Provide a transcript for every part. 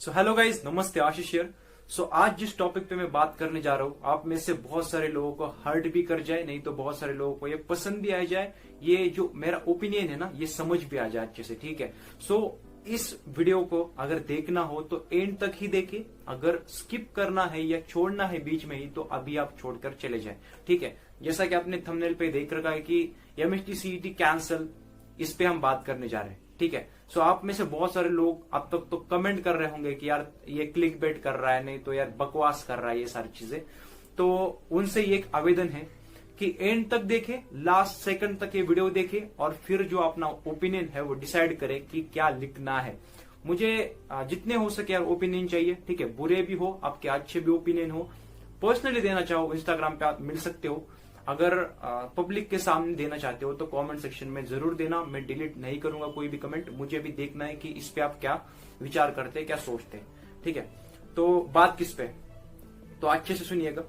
So hello guys, नमस्ते, आशीष here. सो आज जिस टॉपिक पे मैं बात करने जा रहा हूँ, आप में से बहुत सारे लोगों को हर्ट भी कर जाए, नहीं तो बहुत सारे लोगों को ये पसंद भी आ जाए, ये जो मेरा ओपिनियन है ना, ये समझ भी आ जाए अच्छे से। ठीक है, सो इस वीडियो को अगर देखना हो तो एंड तक ही देखे। अगर स्किप करना है या छोड़ना है बीच में ही तो अभी आप छोड़कर चले जाए। ठीक है, जैसा कि आपने थंबनेल पे देख रखा है कि एमएसटी सीईटी कैंसल, इस पे हम बात करने जा रहे हैं। ठीक है, सो आप में से बहुत सारे लोग अब तक तो कमेंट कर रहे होंगे कि यार ये क्लिक बेट कर रहा है, नहीं तो यार बकवास कर रहा है, ये सारी चीजें। तो उनसे ये एक आवेदन है कि एंड तक देखे, लास्ट सेकंड तक ये वीडियो देखे और फिर जो अपना ओपिनियन है वो डिसाइड करे कि क्या लिखना है। मुझे जितने हो सके यार ओपिनियन चाहिए। ठीक है, बुरे भी हो, आपके अच्छे भी ओपिनियन हो, पर्सनली देना चाहो इंस्टाग्राम पे आप मिल सकते हो। अगर पब्लिक के सामने देना चाहते हो तो कमेंट सेक्शन में जरूर देना। मैं डिलीट नहीं करूंगा कोई भी कमेंट, मुझे भी देखना है कि इस पे आप क्या विचार करते हैं, क्या सोचते हैं। ठीक है, तो बात किस पे, तो अच्छे से सुनिएगा।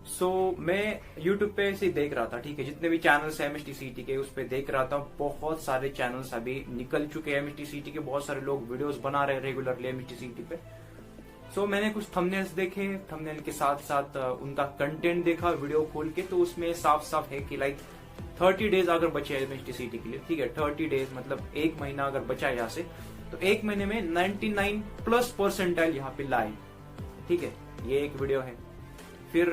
सो मैं यूट्यूब पे से देख रहा था, ठीक है, जितने भी चैनल्स है एमएसटी सीईटी के उस पे देख रहा था। बहुत सारे चैनल्स अभी निकल चुके हैं एमएसटी सीईटी के, बहुत सारे लोग वीडियोस बना रहे हैं रेगुलरली एमएसटी सीईटी पे। सो मैंने कुछ थंबनेल्स देखे, थंबनेल के साथ साथ उनका कंटेंट देखा वीडियो खोल के, तो उसमें साफ साफ है कि लाइक 30 डेज अगर बचे है एमएसटी सीईटी के लिए। ठीक है, 30 डेज मतलब एक महीना अगर बचा है यहाँ से, तो एक महीने में 99+ यहाँ पे लाए। ठीक है, ये एक वीडियो है। फिर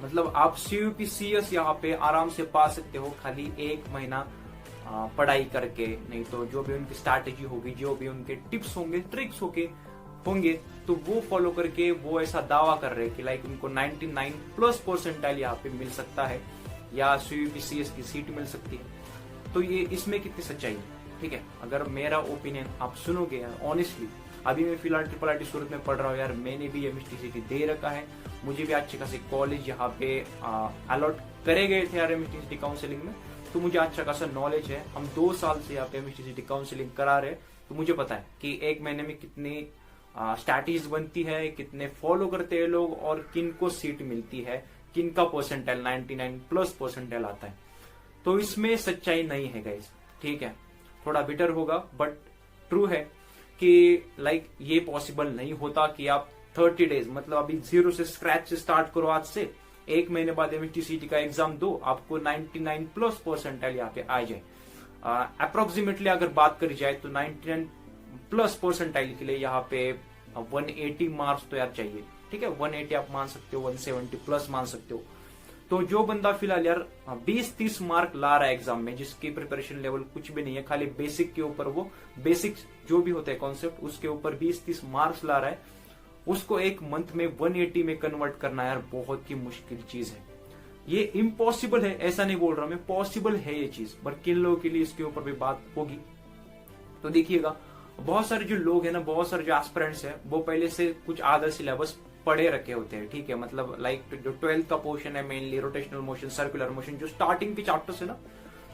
मतलब आप सीयूपी सीएस यहाँ पे आराम से पा सकते हो खाली एक महीना पढ़ाई करके, नहीं तो जो भी उनकी स्ट्रैटेजी होगी, जो भी उनके टिप्स होंगे, ट्रिक्स होंगे तो वो फॉलो करके वो ऐसा दावा कर रहे हैं कि लाइक उनको 99+ यहाँ पे मिल सकता है या सीयूपी सीएस की सीट मिल सकती है। तो ये इसमें कितनी सच्चाई है। ठीक है, अगर मेरा ओपिनियन आप सुनोगे यार ऑनेस्टली, अभी मैं फिलहाल ट्रिपल आईटी सूरत में पढ़ रहा हूँ यार, मैंने भी एमएसटी सीईटी दे रखा है, मुझे भी अच्छे खासे कॉलेज यहाँ पे अलॉट करे गए थे यार एमएसटी सीईटी काउंसलिंग में, तो मुझे अच्छा खासा नॉलेज है। हम 2 साल से यहाँ पे एमएसटी सीईटी काउंसलिंग करा रहे हैं, तो मुझे पता है कि एक महीने में कितनी स्ट्रैटेजीज बनती है, कितने फॉलो करते हैं लोग और किन को सीट मिलती है, किन का परसेंटाइल 99+ आता है। तो इसमें सच्चाई नहीं है गाइस। ठीक है, थोड़ा बिटर होगा बट ट्रू है कि लाइक ये पॉसिबल नहीं होता कि आप 30 डेज मतलब अभी जीरो से स्क्रैच से स्टार्ट करो, आज से एक महीने बाद एमएसटी सीईटी का एग्जाम दो, आपको 99+ यहाँ पे आ जाए। अप्रोक्सीमेटली अगर बात करी जाए तो 99+ के लिए यहाँ पे 180 मार्क्स तो यार चाहिए। ठीक है, 180 आप मान सकते हो, 170+ मान सकते हो। तो जो बंदा फिलहाल यार 20-30 मार्क ला रहा है एग्जाम में, जिसकी प्रिपरेशन लेवल कुछ भी नहीं है, खाली बेसिक के ऊपर, वो बेसिक जो भी होता है कॉन्सेप्ट उसके ऊपर 20-30 मार्क्स ला रहा है, उसको एक मंथ में 180 में कन्वर्ट करना यार बहुत ही मुश्किल चीज है। ये इम्पॉसिबल है, ऐसा नहीं बोल रहा मैं, पॉसिबल है ये चीज, पर किन लोगों के लिए इसके ऊपर भी बात होगी। तो देखिएगा, बहुत सारे जो लोग हैं ना, बहुत सारे जो एस्पिरेंट्स हैं, वो पहले से कुछ आधा सिलेबस पढ़े रखे होते हैं। ठीक है, मतलब लाइक जो 12th का पोर्शन है, mainly rotational motion, circular motion, जो स्टार्टिंग के चैप्टर्स है ना,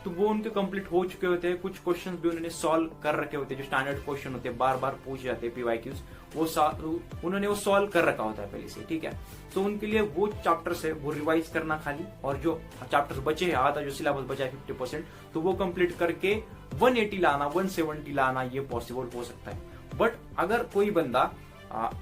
तो वो उनके कंप्लीट हो चुके होते हैं। कुछ क्वेश्चंस भी उन्होंने सॉल्व कर रखे होते हैं, जो स्टैंडर्ड क्वेश्चन होते हैं, बार बार पूछ जाते हैं पीवाईक्यूज, वो उन्होंने वो सॉल्व कर रखा होता है पहले से। ठीक है, तो उनके लिए वो चैप्टर्स है वो रिवाइज करना खाली, और जो चैप्टर्स बचे हैं, आधा जो सिलेबस बचा है 50%, तो वो कंप्लीट करके 180 लाना, 170 लाना, ये पॉसिबल हो सकता है। बट अगर कोई बंदा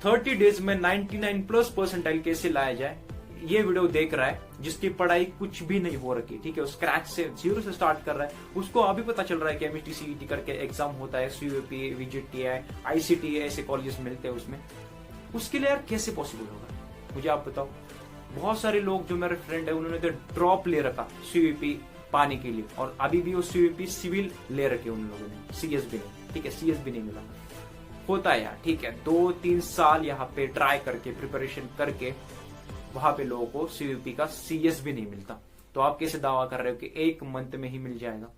30 डेज में 99+ कैसे लाया जाए, ये वीडियो देख रहा है, जिसकी पढ़ाई कुछ भी नहीं हो रखी, ठीक है, स्क्रैच से जीरो से स्टार्ट कर रहा है, उसको अभी पता चल रहा है कि एमएसटी सीईटी करके एग्जाम होता है, सीयूपी, वीजीटीआई, आईसीटीए ऐसे कॉलेजेस मिलते हैं उसमें, उसके लिए यार कैसे पॉसिबल होगा, मुझे आप बताओ। बहुत सारे लोग जो मेरे फ्रेंड है, उन्होंने तो ड्रॉप ले रखा सीयूपी पाने के लिए, और अभी भी वो सीयूपी सिविल ले रखे उन लोगों ने, सीएस भी नहीं। ठीक है, सीएस भी नहीं मिला, होता है यार। ठीक है, 2-3 साल यहाँ पे ट्राई करके, प्रिपरेशन करके, वहां पे लोगों को सीयूपी का सीएस भी नहीं मिलता। तो आप कैसे दावा कर रहे हो कि एक मंथ में ही मिल जाएगा।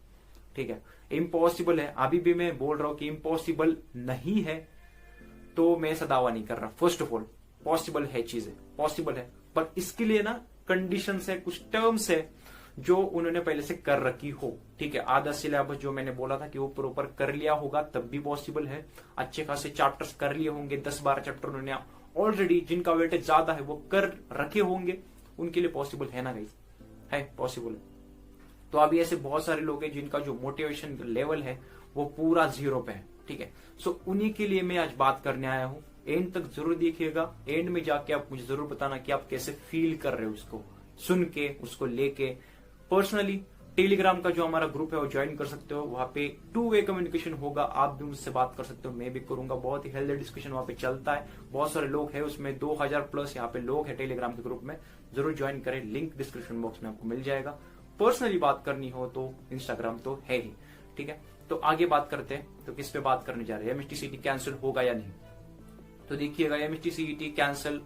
ठीक है, इम्पॉसिबल है। अभी भी मैं बोल रहा हूं कि इम्पॉसिबल नहीं है, तो मैं ऐसा दावा नहीं कर रहा। फर्स्ट ऑफ ऑल, पॉसिबल है, चीजें पॉसिबल है, पर इसके लिए ना कंडीशंस है, कुछ टर्म्स है जो उन्होंने पहले से कर रखी हो। ठीक है, आधा सिलेबस जो मैंने बोला था कि वो प्रॉपर कर लिया होगा तब भी पॉसिबल है। अच्छे खासे चैप्टर्स कर लिए होंगे, 10-12 चैप्टर उन्होंने ऑलरेडी, जिनका वेटेज ज्यादा है वो कर रखे होंगे, उनके लिए पॉसिबल है ना गाइस, है पॉसिबल है। तो अभी ऐसे बहुत सारे लोग हैं जिनका जो मोटिवेशन लेवल है वो पूरा जीरो पे है। ठीक है। सो उन्हीं के लिए मैं आज बात करने आया हूं। एंड तक जरूर देखिएगा, एंड में जाके आप मुझे जरूर बताना कि आप कैसे फील कर रहे हो उसको सुन के, उसको लेके। पर्सनली टेलीग्राम का जो हमारा ग्रुप है वो ज्वाइन कर सकते हो, वहां पे 2 वे कम्युनिकेशन होगा, आप भी मुझसे बात कर सकते हो, मैं भी करूंगा। बहुत ही हेल्दी डिस्कशन वहां पे चलता है, बहुत सारे लोग हैं उसमें, 2000 प्लस यहाँ पे लोग हैं टेलीग्राम के ग्रुप में। जरूर ज्वाइन करें, लिंक डिस्क्रिप्शन बॉक्स में आपको मिल जाएगा। पर्सनली बात करनी हो तो इंस्टाग्राम तो है ही, ठीक है। तो आगे बात करते हैं, तो किस पे बात करने जा रहे हैं, एमएचटीसीईटी कैंसिल होगा या नहीं। तो देखिएगा, एमएचटीसीईटी कैंसिल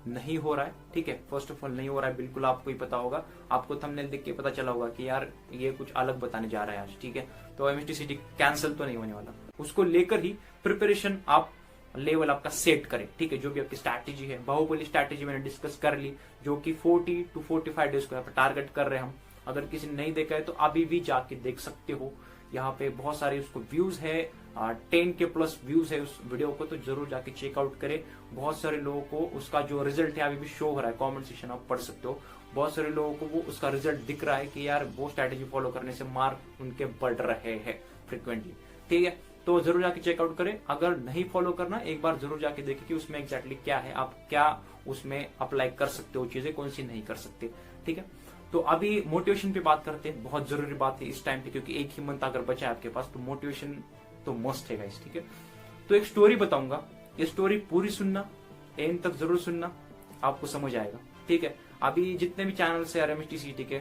नहीं हो रहा है, ठीक है। फर्स्ट ऑफ ऑल नहीं हो रहा है, बिल्कुल आपको ही पता होगा, आपको थंबनेल देख के पता चला होगा कि यार ये कुछ अलग बताने जा रहा है आज, ठीक है। तो एमएचटीसीईटी कैंसिल तो नहीं होने वाला, उसको लेकर ही प्रिपरेशन आप लेवल आपका सेट करें, ठीक है। जो भी आपकी स्ट्रैटेजी है, बाहुबली स्ट्रैटेजी मैंने डिस्कस कर ली, जो कि 40 to 45 डेज को यहाँ पे टारगेट कर रहे हैं हम। अगर किसी ने नहीं देखा है तो अभी भी जाके देख सकते हो, यहाँ पे बहुत सारे उसको व्यूज है, 10K प्लस व्यूज है उस वीडियो को, तो जरूर जाके चेकआउट करें। बहुत सारे लोगों को उसका जो रिजल्ट है अभी भी शो हो रहा है, कमेंट सेक्शन आप पढ़ सकते हो। बहुत सारे लोगों को वो उसका रिजल्ट दिख रहा है कि यार वो स्ट्रैटेजी फॉलो करने से मार्क उनके बढ़ रहे हैं फ्रिक्वेंटली, ठीक है। तो जरूर जाके चेकआउट करें। अगर नहीं फॉलो करना, एक बार जरूर जाके देखें कि उसमें एग्जैक्टली क्या है, आप क्या उसमें अप्लाई कर सकते हो, चीजें कौन सी नहीं कर सकते, ठीक है। तो अभी मोटिवेशन पे बात करते हैं, बहुत जरूरी बात है इस टाइम पे, क्योंकि एक ही मंथ अगर बचा है आपके पास तो मोटिवेशन तो मस्ट है गाइस, ठीक है। तो एक स्टोरी बताऊंगा, ये स्टोरी पूरी सुनना, एंड तक जरूर सुनना, आपको समझ आएगा, ठीक है। अभी जितने भी चैनल है एमएचटीसीईटी के,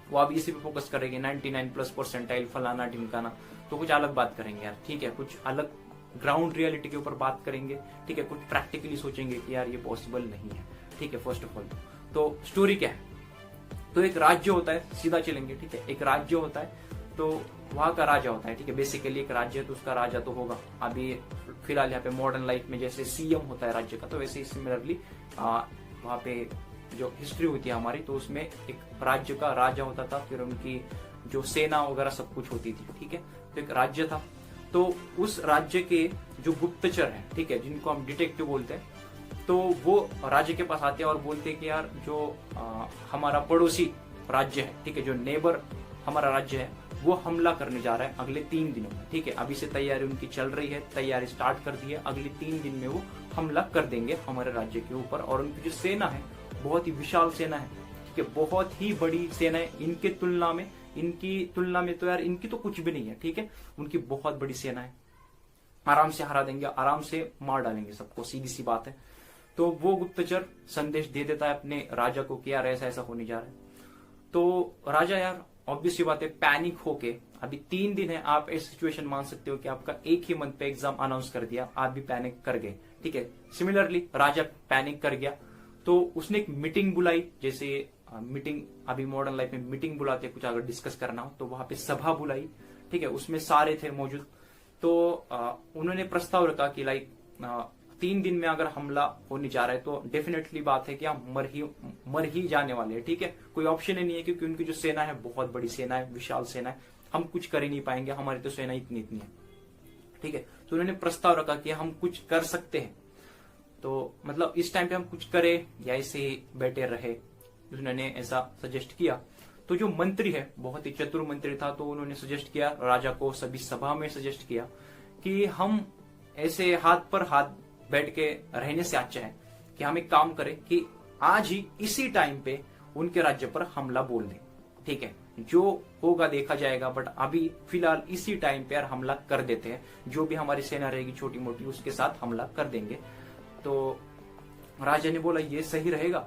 वो अभी इसी पे फोकस करेंगे, 99+ फलाना ढिमकाना, तो कुछ अलग बात करेंगे यार, ठीक है। कुछ अलग ग्राउंड रियलिटी के ऊपर बात करेंगे, ठीक है। कुछ प्रैक्टिकली सोचेंगे कि यार ये पॉसिबल नहीं है, ठीक है। फर्स्ट ऑफ ऑल तो स्टोरी क्या है, तो एक राज्य होता है, सीधा चलेंगे, ठीक है। एक राज्य होता है, तो वहां का राजा होता है, ठीक है। बेसिकली एक राज्य है तो उसका राजा तो होगा। अभी फिलहाल यहाँ पे मॉडर्न लाइफ में जैसे सीएम होता है राज्य का, तो वैसे ही सिमिलरली वहां पे जो हिस्ट्री होती है हमारी, तो उसमें एक राज्य का राजा होता था, फिर उनकी जो सेना वगैरह सब कुछ होती थी, ठीक है। तो एक राज्य था, तो उस राज्य के जो गुप्तचर है, ठीक है, जिनको हम डिटेक्टिव बोलते हैं, तो वो राज्य के पास आते हैं और बोलते हैं कि यार जो हमारा पड़ोसी राज्य है, ठीक है, जो नेबर हमारा राज्य है, वो हमला करने जा रहा है अगले 3 दिनों में, ठीक है। अभी से तैयारी उनकी चल रही है, तैयारी स्टार्ट कर दी है, अगले 3 दिन में वो हमला कर देंगे हमारे राज्य के ऊपर। और उनकी जो सेना है बहुत ही विशाल सेना है, ठीक है, बहुत ही बड़ी सेना है। इनकी तुलना में तो यार इनकी तो कुछ भी नहीं है, ठीक है। उनकी बहुत बड़ी सेना है, आराम से हरा देंगे, आराम से मार डालेंगे सबको, सीधी सी बात है। तो वो गुप्तचर संदेश दे देता है अपने राजा को कि यार ऐसा ऐसा होने जा रहा है। तो राजा यार ऑब्वियस सी बात है पैनिक होके, अभी 3 दिन है, आप ऐसी सिचुएशन मान सकते हो कि आपका एक ही मंथ पे एग्जाम अनाउंस कर दिया, आप भी पैनिक कर गए, ठीक है। सिमिलरली राजा पैनिक कर गया, तो उसने एक मीटिंग बुलाई, जैसे मीटिंग अभी मॉडर्न लाइफ में मीटिंग बुलाते कुछ अगर डिस्कस करना हो, तो वहां पे सभा बुलाई, ठीक है। उसमें सारे थे मौजूद, तो उन्होंने प्रस्ताव रखा कि लाइक 3 दिन में अगर हमला होने जा रहा है तो डेफिनेटली बात है कि हम मर ही जाने वाले हैं, ठीक है। कोई ऑप्शन ही नहीं है, क्योंकि उनकी जो सेना है बहुत बड़ी सेना है, विशाल सेना है, हम कुछ कर ही नहीं पाएंगे, हमारी तो सेना इतनी है, ठीक है। तो उन्होंने प्रस्ताव रखा कि हम कुछ कर सकते हैं, तो मतलब इस टाइम पे हम कुछ करें या ऐसे ही बैठे रहे, उन्होंने ऐसा सजेस्ट किया। तो जो मंत्री है बहुत ही चतुर मंत्री था, तो उन्होंने सजेस्ट किया राजा को, सभी सभा में सजेस्ट किया कि हम ऐसे हाथ पर हाथ बैठ के रहने से अच्छा है कि हम एक काम करें कि आज ही इसी टाइम पे उनके राज्य पर हमला बोल दें, ठीक है। जो होगा देखा जाएगा, बट अभी फिलहाल इसी टाइम पे यार हमला कर देते हैं, जो भी हमारी सेना रहेगी छोटी मोटी उसके साथ हमला कर देंगे। तो राजा ने बोला ये सही रहेगा,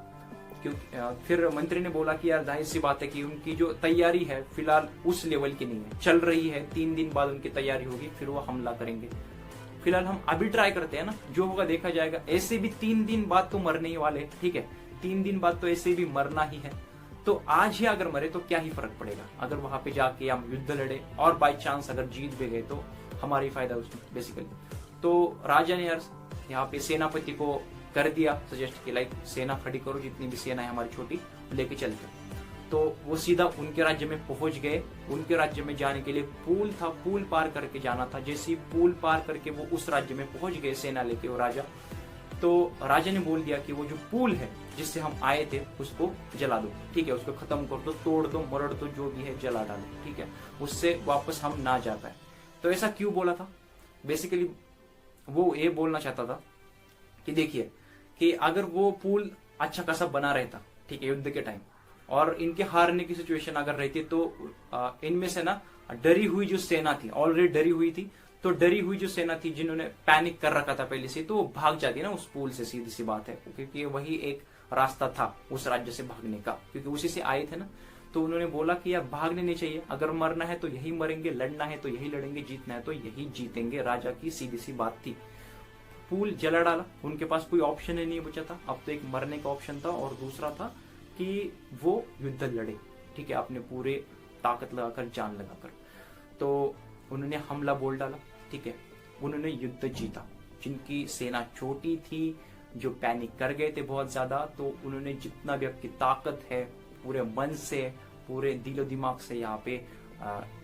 क्योंकि फिर मंत्री ने बोला कि यार जाहिर सी बात है कि उनकी जो तैयारी है फिलहाल उस लेवल की नहीं है, चल रही है, 3 दिन बाद उनकी तैयारी होगी, फिर वो हमला करेंगे। फिलहाल हम अभी ट्राई करते हैं ना, जो होगा देखा जाएगा। ऐसे भी 3 दिन बाद तो मरने ही वाले, ठीक है, 3 दिन बाद तो ऐसे भी मरना ही है, तो आज ही अगर मरे तो क्या ही फर्क पड़ेगा। अगर वहां पे जाके हम युद्ध लड़े और बाई चांस अगर जीत भी गए तो हमारा ही फायदा उसमें बेसिकली। तो राजा ने यार यहाँ पे सेनापति को कर दिया सजेस्ट कि लाइक सेना खड़ी करो, जितनी भी सेना है हमारी छोटी लेके चलते। तो वो सीधा उनके राज्य में पहुंच गए। उनके राज्य में जाने के लिए पुल था, पुल पार करके जाना था। जैसे ही पुल पार करके वो उस राज्य में पहुंच गए सेना लेके वो राजा, तो राजा ने बोल दिया कि वो जो पुल है जिससे हम आए थे उसको जला दो, ठीक है, उसको खत्म कर दो, तोड़ दो, मरोड़ दो, जो भी है जला डालो, ठीक है, उससे वापस हम ना जा पाए। तो ऐसा क्यों बोला था? बेसिकली वो ये बोलना चाहता था कि देखिए कि अगर वो पुल अच्छा खासा बना रहता, ठीक है, युद्ध के टाइम, और इनके हारने की सिचुएशन अगर रहती तो इनमें से ना डरी हुई जो सेना थी, ऑलरेडी डरी हुई थी, तो डरी हुई जो सेना थी जिन्होंने पैनिक कर रखा था पहले से, तो वो भाग जाती ना उस पुल से, सीधी सी बात है, क्योंकि वही एक रास्ता था उस राज्य से भागने का, क्योंकि उसी से आए थे ना। तो उन्होंने बोला कि यार भागने नहीं चाहिए, अगर मरना है तो यही मरेंगे, लड़ना है तो यही लड़ेंगे, जीतना है तो यही जीतेंगे। राजा की सीधी सी बात थी। पुल जला डाला, उनके पास कोई ऑप्शन ही नहीं बचा था। अब तो एक मरने का ऑप्शन था और दूसरा था कि वो युद्ध लड़े, ठीक है, अपने पूरे ताकत लगाकर, जान लगाकर। तो उन्होंने हमला बोल डाला, ठीक है, उन्होंने युद्ध जीता। जिनकी सेना छोटी थी, जो पैनिक कर गए थे बहुत ज्यादा, तो उन्होंने जितना भी आपकी ताकत है पूरे मन से, पूरे दिलो दिमाग से यहाँ पे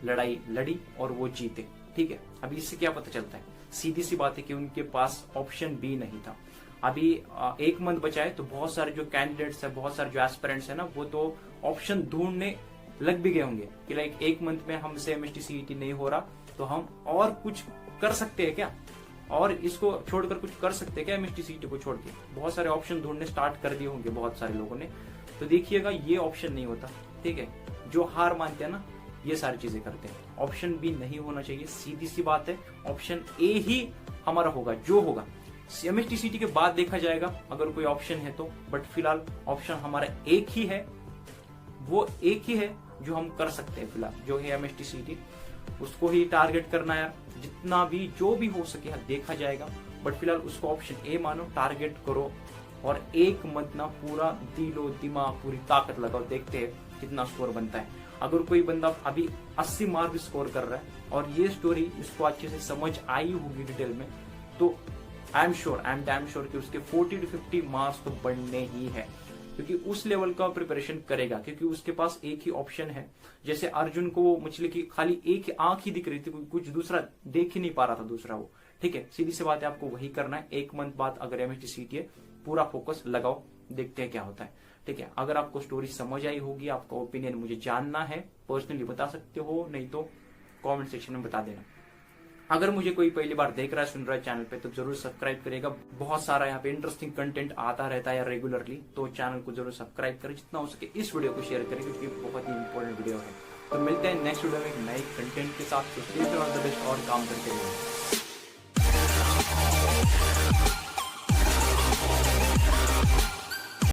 लड़ाई लड़ी और वो जीते, ठीक है। अभी इससे क्या पता चलता है, सीधी सी बात है कि उनके पास ऑप्शन बी नहीं था। अभी एक मंथ बचा है, तो बहुत सारे जो कैंडिडेट्स है, बहुत सारे जो एस्पिरेंट्स है ना, वो तो ऑप्शन ढूंढने लग भी गए होंगे कि लाइक एक मंथ में हमसे एमएसटी सीईटी नहीं हो रहा, तो हम और कुछ कर सकते हैं क्या, और इसको छोड़कर कुछ कर सकते हैं क्या, एमएसटी सीईटी को छोड़ के। बहुत सारे ऑप्शन ढूंढने स्टार्ट कर दिए होंगे बहुत सारे लोगों ने। तो देखिएगा ये ऑप्शन नहीं होता, ठीक है। जो हार मानते हैं ना, ये सारी चीजें करते हैं। ऑप्शन बी नहीं होना चाहिए, सीधी सी बात है। ऑप्शन ए ही हमारा होगा, जो होगा एमएसटी सीईटी के बाद देखा जाएगा अगर कोई ऑप्शन है तो। बट फिलहाल ऑप्शन हमारा एक ही है, वो एक ही है जो हम कर सकते हैं फिलहाल, जो है एमएसटी सीईटी। उसको ही टारगेट करना है, जितना भी जो भी हो सके देखा जाएगा। बट फिलहाल उसको ऑप्शन ए मानो, टारगेट करो और एक मंथ ना पूरा दिलो दिमाग, पूरी ताकत लगाओ, देखते हैं कितना स्कोर बनता है। अगर कोई बंदा अभी 80 मार्क स्कोर कर रहा है और ये स्टोरी इसको अच्छे से समझ आई होगी डिटेल में, तो आई एम डैम श्योर कि उसके 40 to 50 मार्क्स तो बढ़ने ही है, क्योंकि उस लेवल का प्रिपरेशन करेगा, क्योंकि उसके पास एक ही ऑप्शन है। जैसे अर्जुन को वो मछली की खाली एक आंख ही दिख रही थी, कुछ दूसरा देख ही नहीं पा रहा था दूसरा वो, ठीक है। सीधी सी बात है, आपको वही करना है। एक मंथ बाद अगर एमएसटी सीईटी है, पूरा फोकस लगाओ, देखते हैं क्या होता है, ठीक है। अगर आपको स्टोरी समझ आई होगी, आपका ओपिनियन मुझे जानना है, पर्सनली बता सकते हो, नहीं तो कमेंट सेक्शन में बता देना। अगर मुझे कोई पहली बार देख रहा है, सुन रहा है चैनल पे, तो जरूर सब्सक्राइब करेगा। बहुत सारा यहाँ पे इंटरेस्टिंग कंटेंट आता रहता है रेगुलरली, तो चैनल को जरूर सब्सक्राइब करें। जितना हो सके इस वीडियो को शेयर करें, क्योंकि बहुत ही इंपॉर्टेंट वीडियो है। तो मिलते हैं नेक्स्ट वीडियो में एक नए कंटेंट के साथ। तो स्टे ऑल द बेस्ट और काम करते रहिए।